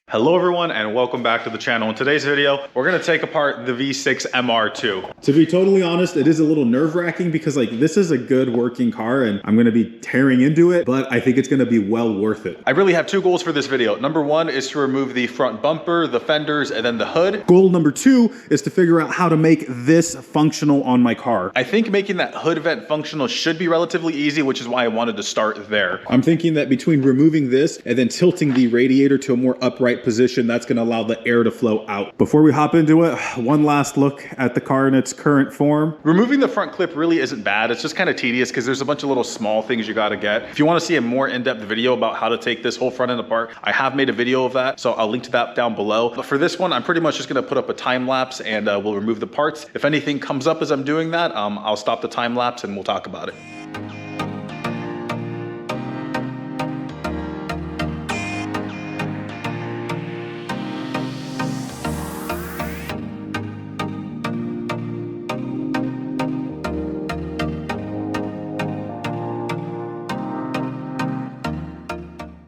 Hello everyone and welcome back to the channel. In today's video, we're gonna take apart the V6 MR2. To be totally honest, it is a little nerve-wracking because like this is a good working car and I'm gonna be tearing into it, but I think it's gonna be well worth it. I really have two goals for this video. Number one is to remove the front bumper, the fenders, and then the hood. Goal number two is to figure out how to make this functional on my car. I think making that hood vent functional should be relatively easy, which is why I wanted to start there. I'm thinking that between removing this and then tilting the radiator to a more upright position, that's going to allow the air to flow out. Before we hop into it, one last look at the car in its current form. Removing the front clip really isn't bad. It's just kind of tedious because there's a bunch of little small things you got to get. If you want to see a more in-depth video about how to take this whole front end apart, I have made a video of that, so I'll link to that down below. But for this one, I'm pretty much just going to put up a time lapse and we'll remove the parts. If anything comes up as I'm doing that, I'll stop the time lapse and we'll talk about it.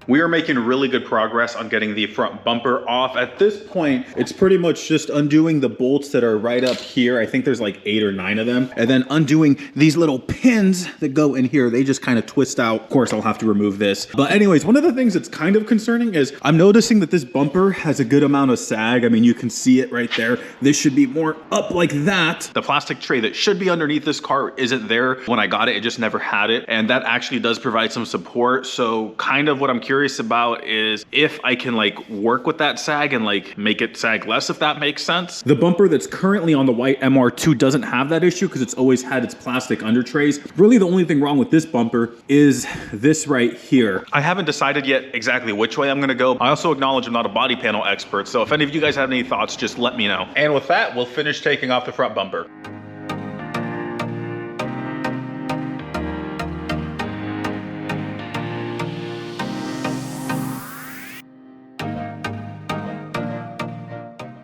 We are making really good progress on getting the front bumper off. At this point, it's pretty much just undoing the bolts that are right up here. I think there's like 8 or 9 of them. And then undoing these little pins that go in here. They just kind of twist out. Of course, I'll have to remove this. But anyways, one of the things that's kind of concerning is I'm noticing that this bumper has a good amount of sag. I mean, you can see it right there. This should be more up like that. The plastic tray that should be underneath this car isn't there. When I got it, it just never had it. And that actually does provide some support. So kind of what I'm curious about is if I can like work with that sag and like make it sag less, if that makes sense. The bumper that's currently on the white MR2 doesn't have that issue because it's always had its plastic under trays. Really the only thing wrong with this bumper is this right here. I haven't decided yet exactly which way I'm gonna go. I also acknowledge I'm not a body panel expert, so if any of you guys have any thoughts, just let me know. And with that, we'll finish taking off the front bumper.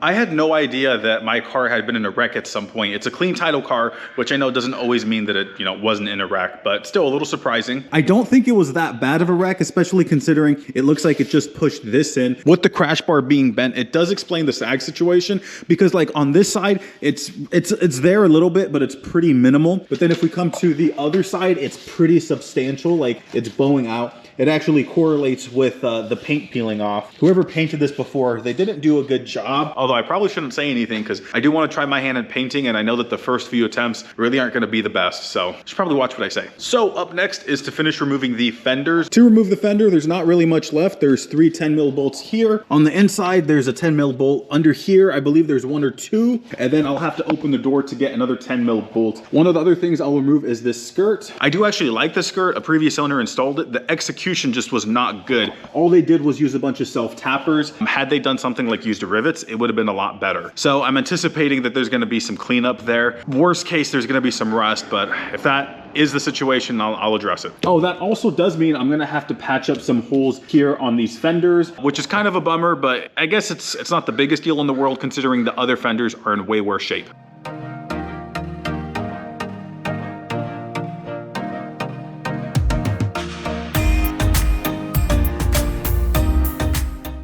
I had no idea that my car had been in a wreck at some point. It's a clean title car, which I know doesn't always mean that it, wasn't in a wreck, but still a little surprising. I don't think it was that bad of a wreck, especially considering it looks like it just pushed this in. With the crash bar being bent, it does explain the sag situation because like on this side, it's there a little bit, but it's pretty minimal. But then if we come to the other side, it's pretty substantial, like it's bowing out. It actually correlates with the paint peeling off. Whoever painted this before, they didn't do a good job. Although I probably shouldn't say anything because I do want to try my hand at painting and I know that the first few attempts really aren't going to be the best. So you should probably watch what I say. So up next is to finish removing the fenders. To remove the fender, there's not really much left. There's 3 10mm bolts here. On the inside, there's a 10mm bolt. Under here, I believe there's 1 or 2. And then I'll have to open the door to get another 10mm bolt. One of the other things I'll remove is this skirt. I do actually like the skirt. A previous owner installed it. The execution just was not good. All they did was use a bunch of self-tappers. Had they done something like used rivets, it would have been a lot better. So I'm anticipating that there's gonna be some cleanup there. Worst case, there's gonna be some rust, but if that is the situation, I'll address it. Oh, that also does mean I'm gonna have to patch up some holes here on these fenders, which is kind of a bummer, but I guess it's not the biggest deal in the world considering the other fenders are in way worse shape.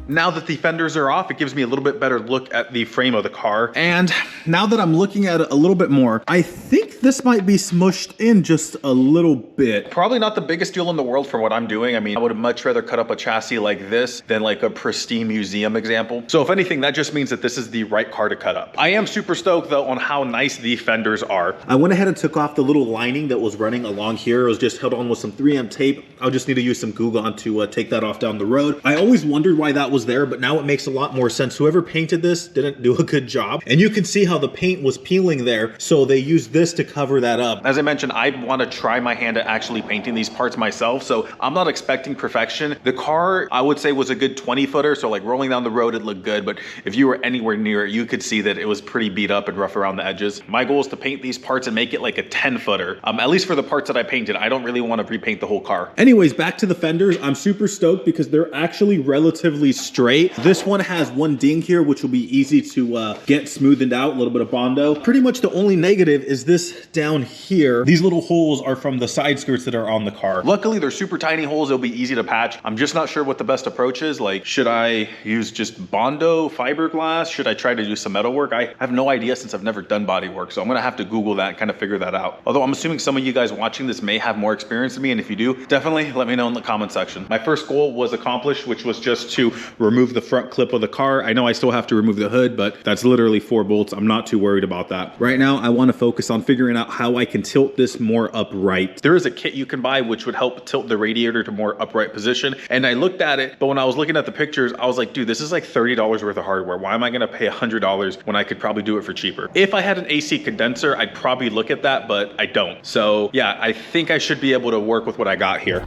Now that the fenders are off, it gives me a little bit better look at the frame of the car. And now that I'm looking at it a little bit more, I think this might be smushed in just a little bit. Probably not the biggest deal in the world for what I'm doing. I mean, I would much rather cut up a chassis like this than like a pristine museum example. So if anything, that just means that this is the right car to cut up. I am super stoked though on how nice the fenders are. I went ahead and took off the little lining that was running along here. It was just held on with some 3M tape. I'll just need to use some glue gun to take that off down the road. I always wondered why that was there, but now it makes a lot more sense. Whoever painted this didn't do a good job. And you can see how the paint was peeling there. So they used this to cover that up. As I mentioned, I want to try my hand at actually painting these parts myself. So I'm not expecting perfection. The car, I would say, was a good 20-footer. So like rolling down the road, it looked good. But if you were anywhere near it, you could see that it was pretty beat up and rough around the edges. My goal is to paint these parts and make it like a 10-footer. At least for the parts that I painted. I don't really want to repaint the whole car. Anyways, back to the fenders. I'm super stoked because they're actually relatively straight. This one has one ding here, which will be easy to get smoothed out, a little bit of Bondo. Pretty much the only negative is this down here. These little holes are from the side skirts that are on the car. Luckily, they're super tiny holes. They'll be easy to patch. I'm just not sure what the best approach is. Like, should I use just Bondo fiberglass? Should I try to do some metal work? I have no idea since I've never done body work, so I'm gonna have to Google that and kind of figure that out. Although I'm assuming some of you guys watching this may have more experience than me, and if you do, definitely let me know in the comment section. My first goal was accomplished, which was just to remove the front clip of the car. I know I still have to remove the hood, but that's literally 4 bolts. I'm not too worried about that. Right now, I want to focus on figuring out how I can tilt this more upright. There is a kit you can buy which would help tilt the radiator to more upright position, and I looked at it, but when I was looking at the pictures, I was like, dude, this is like $30 worth of hardware. Why am I gonna pay $100 when I could probably do it for cheaper? If I had an AC condenser, I'd probably look at that, but I don't. So yeah, I think I should be able to work with what I got here.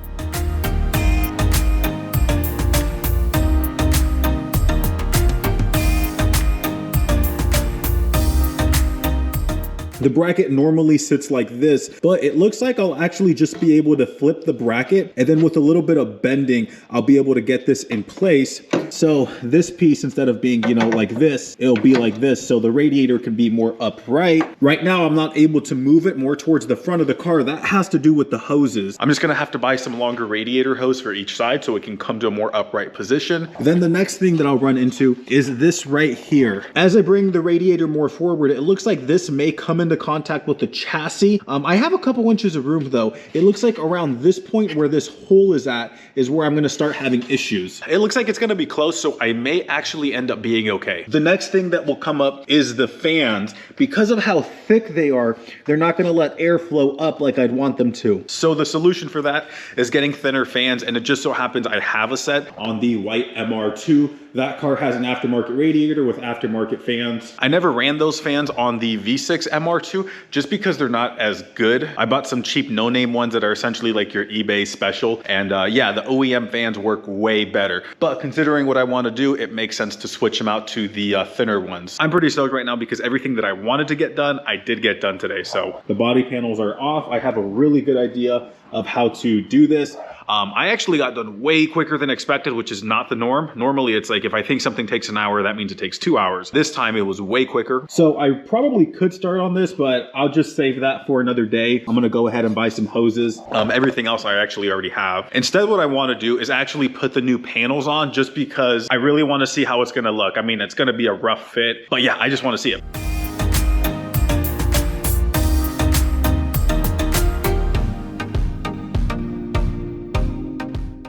The bracket normally sits like this, but it looks like I'll actually just be able to flip the bracket, and then with a little bit of bending, I'll be able to get this in place. So this piece, instead of being, you know, like this, it'll be like this, so the radiator can be more upright. Right now, I'm not able to move it more towards the front of the car. That has to do with the hoses. I'm just gonna have to buy some longer radiator hose for each side so it can come to a more upright position. Then the next thing that I'll run into is this right here. As I bring the radiator more forward, it looks like this may come into contact with the chassis. I have a couple inches of room though. It looks like around this point where this hole is at is where I'm gonna start having issues. It looks like it's gonna be close, so I may actually end up being okay. The next thing that will come up is the fans. Because of how thick they are, they're not gonna let air flow up like I'd want them to. So the solution for that is getting thinner fans, and it just so happens I have a set on the white MR2. That car has an aftermarket radiator with aftermarket fans. I never ran those fans on the V6 MR2 just because they're not as good. I bought some cheap no-name ones that are essentially like your eBay special. And yeah, the OEM fans work way better. But considering what I want to do, it makes sense to switch them out to the thinner ones. I'm pretty stoked right now because everything that I wanted to get done, I did get done today. So the body panels are off. I have a really good idea of how to do this. I actually got done way quicker than expected, which is not the norm. Normally it's like if I think something takes an hour, that means it takes 2 hours. This time it was way quicker. So I probably could start on this, but I'll just save that for another day. I'm gonna go ahead and buy some hoses. Everything else I actually already have. Instead, what I wanna do is actually put the new panels on just because I really wanna see how it's gonna look. I mean, it's gonna be a rough fit, but yeah, I just wanna see it.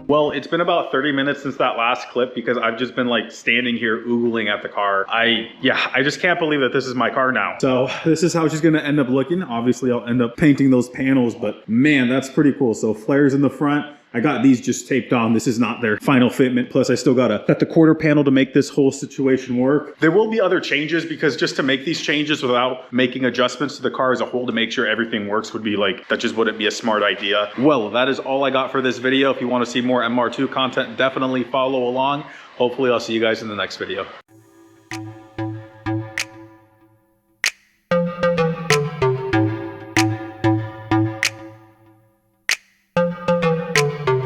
Well, it's been about 30 minutes since that last clip because I've just been like standing here oogling at the car. I just can't believe that this is my car now. So this is how she's gonna end up looking. Obviously I'll end up painting those panels, but man, that's pretty cool. So flares in the front. I got these just taped on. This is not their final fitment. Plus I still gotta cut the quarter panel to make this whole situation work. There will be other changes because just to make these changes without making adjustments to the car as a whole to make sure everything works would be like, that just wouldn't be a smart idea. Well, that is all I got for this video. If you wanna see more MR2 content, definitely follow along. Hopefully I'll see you guys in the next video.